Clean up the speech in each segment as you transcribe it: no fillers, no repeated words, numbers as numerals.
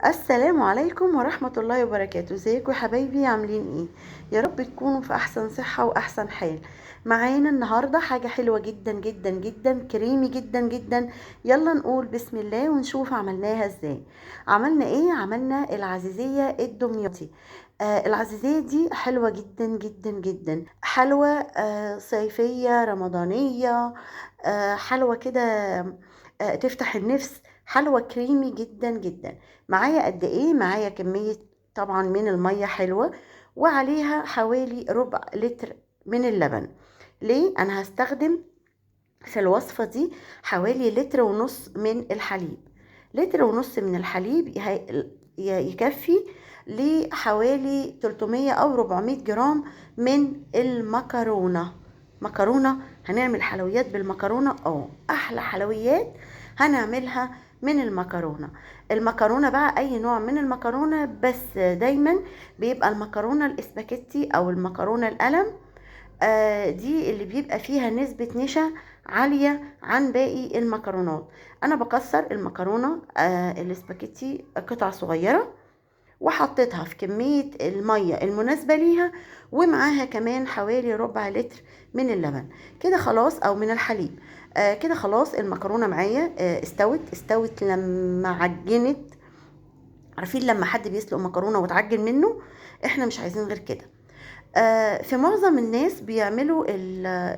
السلام عليكم ورحمة الله وبركاته. ازيكم يا حبايبي؟ عاملين ايه؟ يا رب تكونوا في احسن صحة واحسن حال. معانا النهاردة حاجة حلوة جدا جدا جدا، كريمي جدا جدا. يلا نقول بسم الله ونشوف عملناها ازاي. عملنا ايه؟ عملنا العزيزية الدمياطي. العزيزية دي حلوة جدا جدا جدا، حلوة صيفية رمضانية. حلوة كده، تفتح النفس. حلوة كريمي جدا جدا. معايا قد ايه؟ معايا كمية طبعا من المية حلوة، وعليها حوالي ربع لتر من اللبن. ليه؟ انا هستخدم في الوصفة دي حوالي لتر ونص من الحليب. لتر ونص من الحليب يكفي لحوالي 300 او 400 جرام من المكرونة. مكرونة، هنعمل حلويات بالمكرونة، احلى حلويات هنعملها من المكرونة. المكرونة بقى اي نوع من المكرونة، بس دايما بيبقى المكرونة الاسباجيتي او المكرونة القلم. دي اللي بيبقى فيها نسبة نشا عالية عن باقي المكرونات. انا بكسر المكرونة الاسباجيتي قطع صغيرة، وحطيتها في كمية المية المناسبة ليها، ومعاها كمان حوالي ربع لتر من اللبن. كده خلاص، او من الحليب. كده خلاص المكرونة معايا استوت لما عجنت. عارفين لما حد بيسلق مكرونة وتعجن منه؟ احنا مش عايزين غير كده. في معظم الناس بيعملوا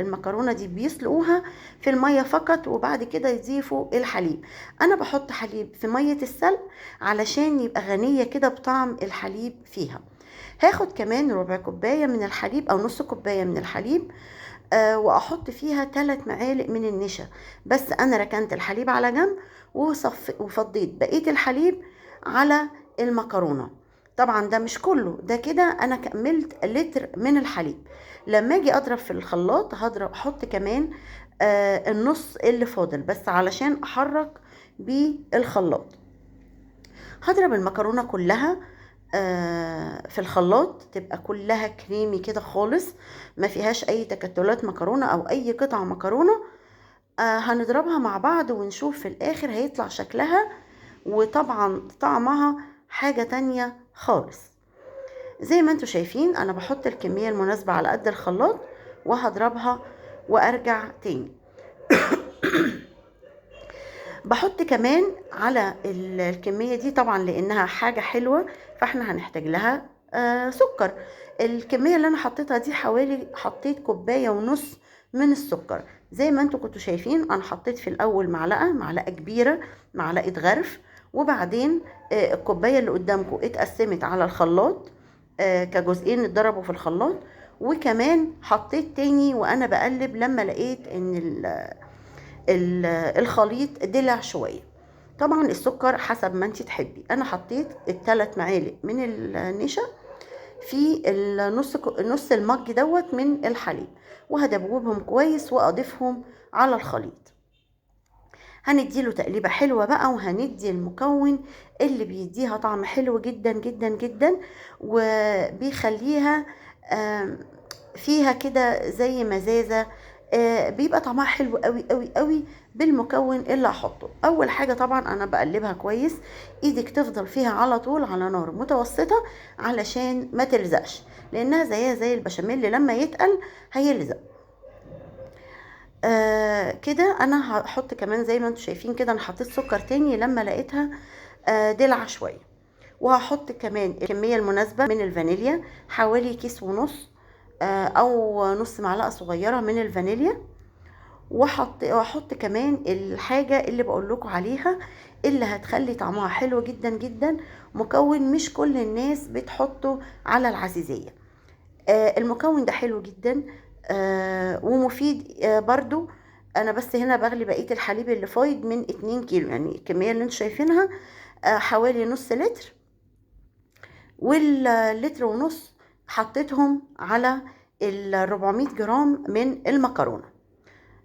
المكرونة دي بيسلقوها في المية فقط، وبعد كده يضيفوا الحليب. انا بحط حليب في مية السلق علشان يبقى غنية كده بطعم الحليب فيها. هاخد كمان ربع كوباية من الحليب او نص كوباية من الحليب، واحط فيها 3 معالق من النشا. بس انا ركنت الحليب على جنب وفضيت بقية الحليب على المكرونة. طبعا ده مش كله، ده كده انا كملت لتر من الحليب. لما اجي اضرب في الخلاط احط كمان النص اللي فاضل، بس علشان احرك بالخلاط. هضرب المكرونة كلها في الخلاط، تبقى كلها كريمي كده خالص، ما فيهاش اي تكتلات مكرونة او اي قطع مكرونة. هنضربها مع بعض ونشوف في الاخر هيطلع شكلها، وطبعا طعمها حاجة تانية خالص. زي ما انتوا شايفين انا بحط الكمية المناسبة على قد الخلاط، وهضربها وارجع تاني. بحط كمان على الكمية دي، طبعا لانها حاجة حلوة فاحنا هنحتاج لها سكر. الكمية اللي انا حطيتها دي حطيت كوباية ونص من السكر. زي ما انتوا كنتوا شايفين انا حطيت في الاول معلقة كبيرة، معلقة غرف، وبعدين الكوباية اللي قدامكم اتقسمت على الخلاط كجزئين اتضربوا في الخلاط. وكمان حطيت تاني وانا بقلب لما لقيت ان الخليط دلع شوية. طبعا السكر حسب ما انت تحبي. انا حطيت ال3 معالق من النشا في نص المج دوت من الحليب، وهدوبهم كويس واضيفهم على الخليط. هنديله تقليبة حلوة بقى، وهندي المكون اللي بيديها طعم حلو جدا جدا جدا، وبيخليها فيها كده زي مزازة. بيبقى طعمها حلو قوي قوي قوي بالمكون اللي هحطه. اول حاجة طبعا انا بقلبها كويس، ايدك تفضل فيها على طول على نار متوسطة علشان ما تلزقش، لانها زيها زي البشاميل لما يتقل هيلزق. كده انا هحط كمان زي ما انتم شايفين كده، انا حطيت سكر تاني لما لقيتها دلع شويه. وهحط كمان الكميه المناسبه من الفانيليا، حوالي كيس ونص او نص معلقه صغيره من الفانيليا. واحط كمان الحاجه اللي بقول لكم عليها اللي هتخلي طعمها حلو جدا جدا، مكون مش كل الناس بتحطه على العزيزيه. المكون ده حلو جدا ومفيد برضو. انا بس هنا بغلي بقية الحليب اللي فايض من 2 كيلو، يعني الكمية اللي انتوا شايفينها حوالي نص لتر، واللتر ونص حطيتهم على 400 جرام من المكرونة.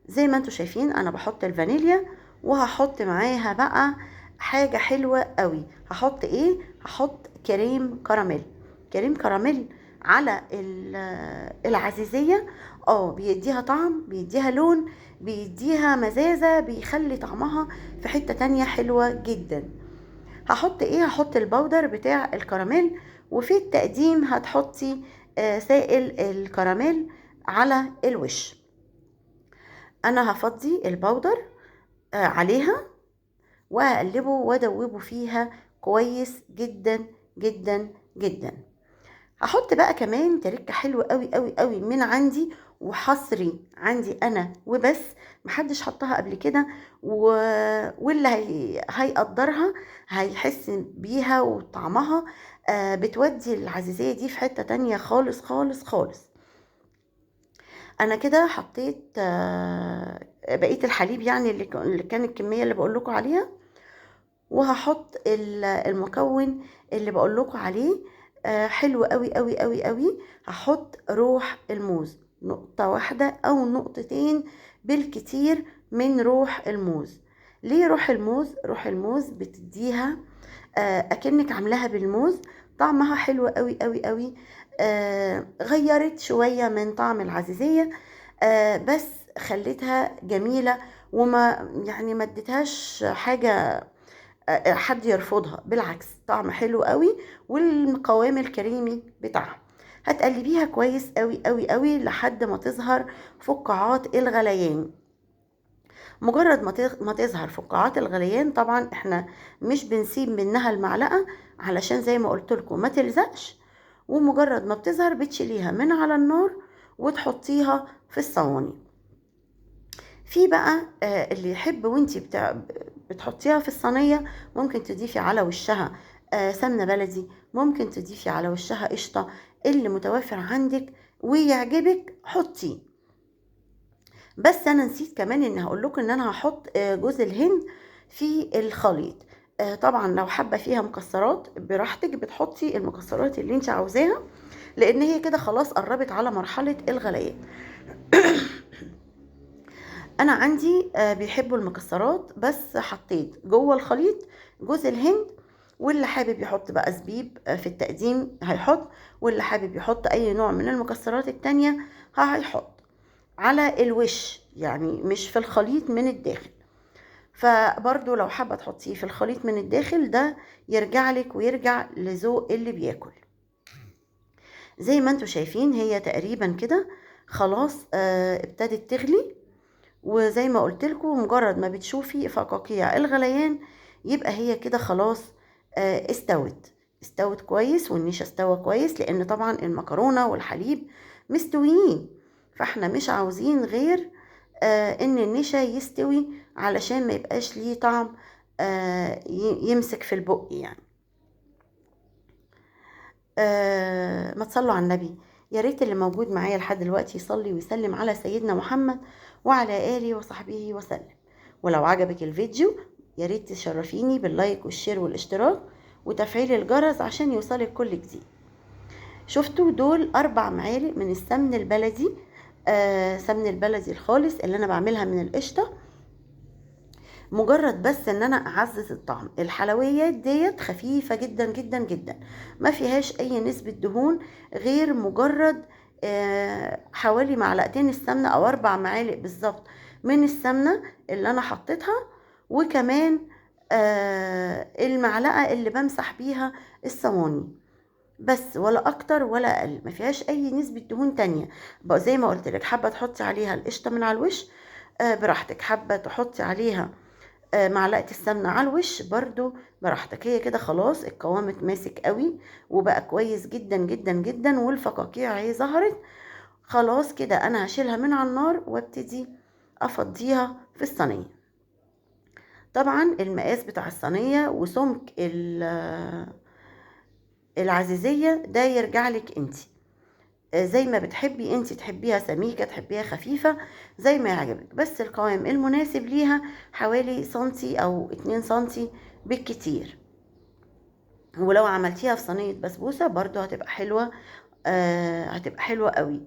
زي ما انتوا شايفين انا بحط الفانيليا، وهحط معاها بقى حاجة حلوة قوي. هحط ايه؟ هحط كريم كراميل. كريم كراميل على العزيزية بيديها طعم، بيديها لون، بيديها مزازة، بيخلي طعمها في حتة تانية حلوة جدا. هحط ايه؟ هحط البودر بتاع الكراميل، وفي التقديم هتحطي سائل الكراميل على الوش. انا هفضي البودر عليها وهقلبه وادوبه فيها كويس جدا جدا جدا. هحط بقى كمان تركه حلوه قوي قوي قوي من عندي، وحصري عندي انا وبس، محدش حطها قبل كده، واللي هيقدرها هيحس بيها وطعمها. بتودي العزيزية دي في حتة تانية خالص خالص خالص. انا كده حطيت بقية الحليب، يعني اللي كان الكمية اللي بقول لكم عليها، وهحط المكون اللي بقول لكم عليه. حلو قوي قوي قوي قوي. هحط روح الموز، نقطة واحدة او نقطتين بالكتير من روح الموز. ليه روح الموز؟ روح الموز بتديها اكنك عاملاها بالموز، طعمها حلو قوي قوي قوي. غيرت شوية من طعم العزيزية، بس خلتها جميلة، وما يعني ما اديتهاش حاجة حد يرفضها، بالعكس طعم حلو قوي والقوام الكريمي بتاعها. هتقلبيها كويس قوي قوي قوي لحد ما تظهر فقاعات الغليان. مجرد ما تظهر فقاعات الغليان، طبعا احنا مش بنسيب منها المعلقة علشان زي ما قلت لكم ما تلزقش، ومجرد ما بتظهر بتشيليها من على النار وتحطيها في الصواني. في بقى اللي يحب وانتي بتحطيها في الصينية ممكن تضيفي على وشها سمنة بلدي، ممكن تضيفي على وشها قشطة، اللي متوفر عندك ويعجبك حطيه. بس انا نسيت كمان ان هقول لكم ان انا هحط جوز الهند في الخليط. طبعا لو حابه فيها مكسرات براحتك، بتحطي المكسرات اللي انت عاوزاها، لان هي كده خلاص قربت على مرحله الغليان. انا عندي بيحبوا المكسرات، بس حطيت جوه الخليط جوز الهند، واللي حابب يحط بقى زبيب في التقديم هيحط، واللي حابب يحط اي نوع من المكسرات التانية هيحط على الوش، يعني مش في الخليط من الداخل. فبرضو لو حابة تحطيه في الخليط من الداخل، ده يرجع لك ويرجع لذوق اللي بياكل. زي ما انتوا شايفين هي تقريبا كده خلاص ابتدت تغلي، وزي ما قلت لكم مجرد ما بتشوفي فقاقيع الغليان يبقى هي كده خلاص استوت كويس، والنشا استوى كويس، لان طبعا المكرونة والحليب مستويين، فاحنا مش عاوزين غير ان النشا يستوي علشان ما يبقاش ليه طعم يمسك في البق يعني. ما تصلوا على النبي. يا ريت اللي موجود معايا لحد دلوقتي يصلي ويسلم على سيدنا محمد وعلى آله وصحبه وسلم. ولو عجبك الفيديو يا ريت تشرفيني باللايك والشير والاشتراك وتفعيل الجرس عشان يوصلك كل جديد. شفتوا دول 4 معالق من السمن البلدي، سمن البلدي الخالص اللي انا بعملها من القشطه، مجرد بس ان انا اعزز الطعم. الحلويات ديت خفيفه جدا جدا جدا، ما فيهاش اي نسبه دهون، غير مجرد حوالي معلقتين السمنه او 4 معالق بالظبط من السمنه اللي انا حطيتها، وكمان المعلقه اللي بمسح بيها الصواني بس، ولا اكتر ولا اقل. ما فيهاش اي نسبه دهون تانية. بقى زي ما قلت لك، حابه تحطي عليها القشطه من على الوش براحتك، حابه تحطي عليها معلقه السمنه على الوش برضو براحتك. هي كده خلاص القوام اتماسك قوي وبقى كويس جدا جدا جدا، والفقاقيع اهي ظهرت خلاص. كده انا هشيلها من على النار وابتدي افضيها في الصينيه. طبعا المقاس بتاع الصينيه وسمك العزيزيه ده يرجع لك انتي، زي ما بتحبي انتي، تحبيها سميكة تحبيها خفيفة زي ما يعجبك، بس القوام المناسب ليها حوالي سنتي او 2 سنتي بالكتير. ولو عملتيها في صينية بسبوسة برضو هتبقى حلوة، هتبقى حلوة قوي.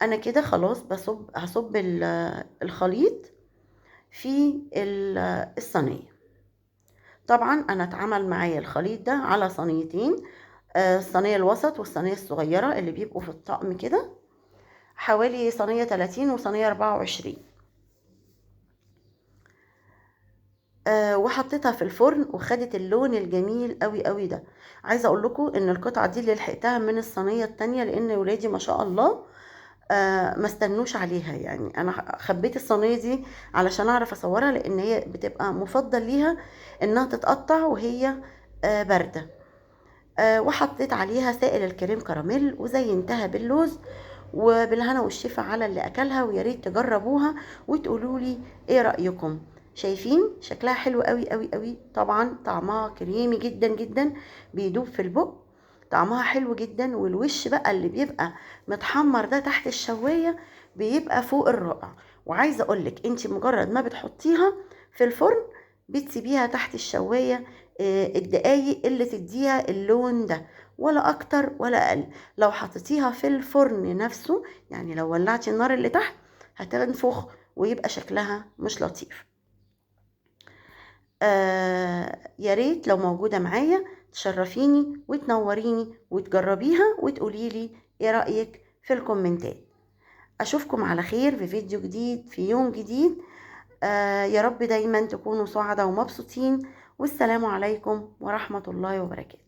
انا كده خلاص هصب الخليط في الصينية. طبعا انا اتعمل معايا الخليط ده على صينيتين، الصينية الوسط والصينية الصغيرة اللي بيبقوا في الطقم كده، حوالي صينية 30 وصينية 24. وحطيتها في الفرن وخدت اللون الجميل قوي قوي ده. عايزه اقول لكم ان القطعه دي اللي لحقتها من الصينيه التانية، لان ولادي ما شاء الله ما استنوش عليها. يعني انا خبيت الصينيه دي علشان اعرف اصورها، لان هي بتبقى مفضل ليها انها تتقطع وهي بارده. وحطيت عليها سائل الكريم كراميل وزينتها باللوز. وبالهنا والشفا على اللي اكلها، ويا ريت تجربوها وتقولوا لي ايه رايكم. شايفين شكلها حلو قوي قوي قوي؟ طبعا طعمها كريمي جدا جدا، بيدوب في البق، طعمها حلو جدا. والوش بقى اللي بيبقى متحمر ده تحت الشوايه بيبقى فوق الرائع. وعايزه اقولك انت مجرد ما بتحطيها في الفرن بتسيبيها تحت الشوايه الدقايق اللي تديها اللون ده، ولا اكتر ولا اقل. لو حطيتيها في الفرن نفسه، يعني لو ولعتي النار اللي تحت هتنفخ ويبقى شكلها مش لطيف. يا ريت لو موجودة معايا تشرفيني وتنوريني وتجربيها وتقوليلي ايه رأيك في الكومنتات. اشوفكم على خير في فيديو جديد في يوم جديد. يا رب دايما تكونوا سعداء ومبسوطين، والسلام عليكم ورحمة الله وبركاته.